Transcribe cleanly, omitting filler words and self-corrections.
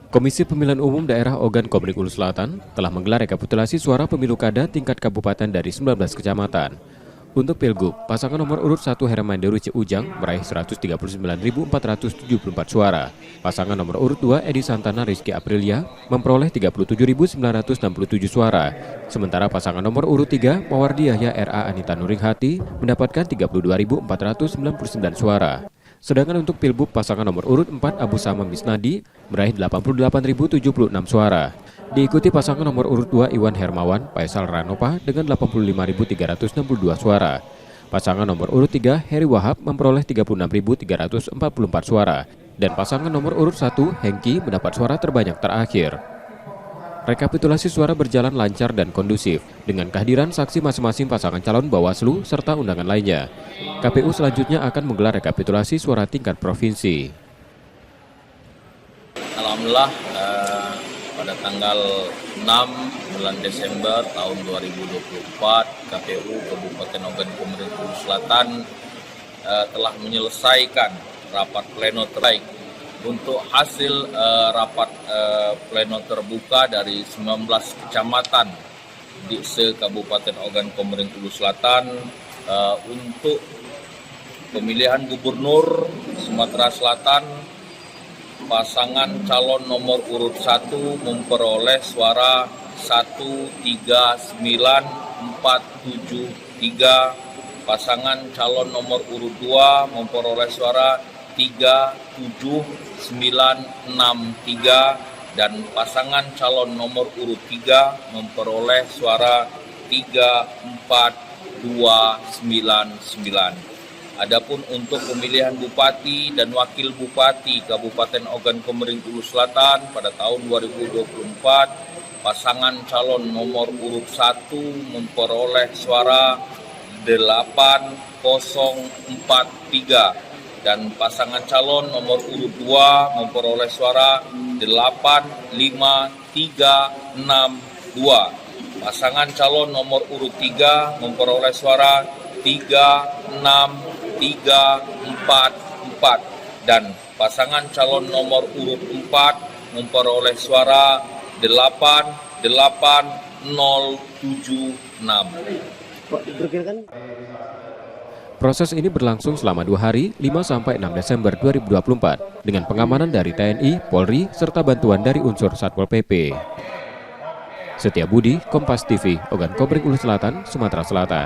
Komisi Pemilihan Umum Daerah Ogan Komering Ulu Selatan telah menggelar rekapitulasi suara pemilu kada tingkat kabupaten dari 19 kecamatan. Untuk Pilgub, pasangan nomor urut 1 Hermanderu C. Ujang meraih 139.474 suara. Pasangan nomor urut 2 Edi Santana Rizky Aprilia memperoleh 37.967 suara. Sementara pasangan nomor urut 3 Mawardi Yahya R.A. Anita Nuringhati mendapatkan 32.499 suara. Sedangkan untuk Pilbub pasangan nomor urut 4 Abu Sama Misnadi meraih 88.076 suara. Diikuti pasangan nomor urut 2 Iwan Hermawan Faisal Ranopa dengan 85.362 suara. Pasangan nomor urut 3 Heri Wahab memperoleh 36.344 suara. Dan pasangan nomor urut 1 Hengki mendapat suara terbanyak terakhir. Rekapitulasi suara berjalan lancar dan kondusif dengan kehadiran saksi masing-masing pasangan calon Bawaslu serta undangan lainnya. KPU selanjutnya akan menggelar rekapitulasi suara tingkat provinsi. Alhamdulillah pada tanggal 6 bulan Desember tahun 2024 KPU Kabupaten Ogan Komering Ulu Selatan telah menyelesaikan rapat pleno terbaik. Untuk hasil rapat pleno terbuka dari 19 kecamatan di se-Kabupaten Ogan Komering Ulu Selatan untuk pemilihan gubernur Sumatera Selatan, pasangan calon nomor urut 1 memperoleh suara 139.473, pasangan calon nomor urut 2 memperoleh suara 37.963 dan pasangan calon nomor urut 3 memperoleh suara 34.299. Adapun untuk pemilihan bupati dan wakil bupati Kabupaten Ogan Komering Ulu Selatan pada tahun 2024, pasangan calon nomor urut 1 memperoleh suara 8043 dan pasangan calon nomor urut 2 memperoleh suara 8532. Pasangan calon nomor urut 3 memperoleh suara 36344 dan pasangan calon nomor urut 4 memperoleh suara 88076. Proses ini berlangsung selama 2 hari, 5-6 Desember 2024, dengan pengamanan dari TNI, Polri, serta bantuan dari unsur Satpol PP. Setia Budi, Kompas TV, Ogan Komering Ulu Selatan, Sumatera Selatan.